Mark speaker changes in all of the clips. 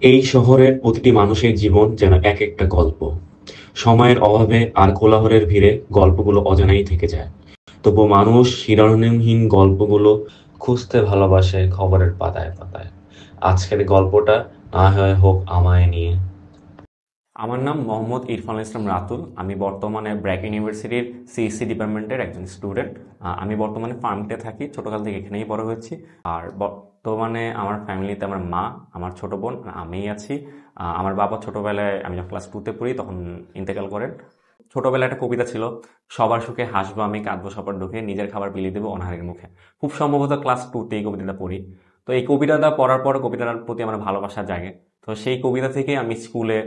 Speaker 1: এই শহরের প্রতিটি মানুষের জীবন যেন এক একটা গল্প। সময়ের অভাবে আর কোলাহলের ভিড়ে গল্পগুলো অজানাই থেকে যায়। তবুও মানুষ শিরোনামহীন গল্পগুলো খুঁজতে ভালোবাসে খবরের পাতায় পাতায়। আজকের গল্পটা না হয় হোক আমায় নিয়ে। আমার নাম মোহাম্মদ ইরফানুল ইসলাম রাতুল। আমি বর্তমানে ব্র্যাক ইউনিভার্সিটির সিএসসি ডিপার্টমেন্টের একজন স্টুডেন্ট। আমি বর্তমানে ফার্মটে থাকি, ছোটকাল থেকে এখানেই বড় হয়েছি। আর বর্তমানে আমার ফ্যামিলিতে আমার মা, আমার ছোট বোন, আমিই আছি। আমার বাবা ছোটবেলায়, আমি যখন ক্লাস 2-তে পড়ি তখন ইন্তেকাল করেন। ছোটবেলায় একটা কবিতা ছিল, সবার সুখে হাসবো আমি, কাঁদবো সবার দুঃখে, নিজের খাবার বিলিয়ে দেবো অনাহারের মুখে। খুব সম্ভবত ক্লাস 2-তে এই কবিতাটা পড়ি। তো এই কবিতাটা পড়ার পর কবিতাটার প্রতি আমার ভালোবাসা জাগে। তো সেই কবিতা থেকে আমি স্কুলে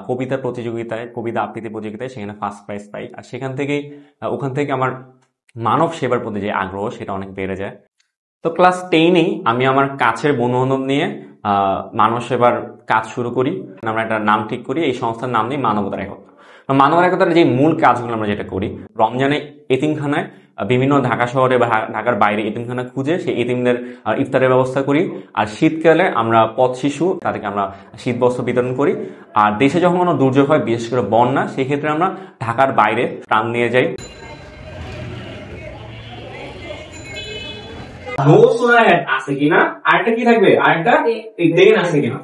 Speaker 1: কবিতা প্রতিযোগিতায়, কবিতা আবৃত্তি প্রতিযোগিতায় সেখানে ফার্স্ট প্রাইজ পাই। আর সেখান থেকেই ওখান থেকে আমার মানব সেবার প্রতি যে আগ্রহ সেটা অনেক বেড়ে যায়। তো ক্লাস 10-এই আমি আমার কাছের বন্ধু-বান্ধব নিয়ে মানব সেবার কাজ শুরু করি। আমরা একটা নাম ঠিক করি, এই সংস্থার নাম নেই মানবতার একতা। মানবতার একতার যে মূল কাজগুলো আমরা যেটা করি, রমজানে এতিমখানায় বিভিন্ন ঢাকা শহরে বা ঢাকার বাইরে এতিমখানা খুঁজে সেই এতিমদের ইফতারের ব্যবস্থা করি। আর শীতকালে আমরা পথ শিশু তাদেরকে আমরা শীত বস্ত্র বিতরণ করি। আর দেশে যখন কোনো দুর্যোগ হয়, বিশেষ করে বন্যা, সেই ক্ষেত্রে আমরা ঢাকার বাইরে ত্রাণ নিয়ে যাই। নো সোনা আছে কিনা, আরেকটা কি থাকবে, আরেকটা দেন আছে কিনা।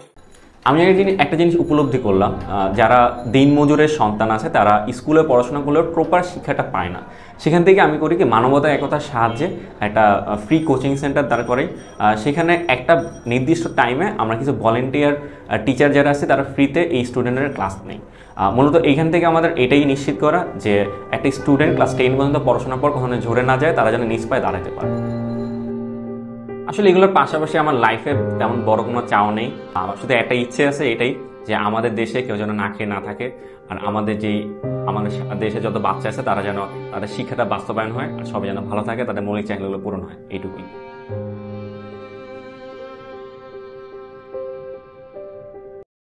Speaker 1: আমি একটা জিনিস উপলব্ধি করলাম, যারা দিনমজুরের সন্তান আছে তারা স্কুলে পড়াশোনা করলেও প্রপার শিক্ষাটা পায় না। সেখান থেকে আমি করি কি, মানবতা একতার সাহায্যে একটা ফ্রি কোচিং সেন্টার দাঁড় করাই। সেখানে একটা নির্দিষ্ট টাইমে আমরা কিছু ভলেন্টিয়ার টিচার যারা আছে তারা ফ্রিতে এই স্টুডেন্টের ক্লাস নেই। মূলত এইখান থেকে আমাদের এটাই নিশ্চিত করা যে একটা স্টুডেন্ট ক্লাস 10 পর্যন্ত পড়াশোনার পর কখনো ঝরে না যায়, তারা যেন নিজ পায়ে দাঁড়াতে পারে। আসলে এগুলোর পাশাপাশি আমার লাইফে তেমন বড় কোনো চাও নেই। আমার শুধু একটা ইচ্ছে আছে, এটাই যে আমাদের দেশে কেউ যেন না খেয়ে না থাকে। আর আমাদের দেশে যত বাচ্চা আছে তারা যেন তাদের শিক্ষাটা বাস্তবায়ন হয়, আর সবাই যেন ভালো থাকে, তাদের মৌলিক চাহিদাগুলো পূরণ হয়, এইটুকুই।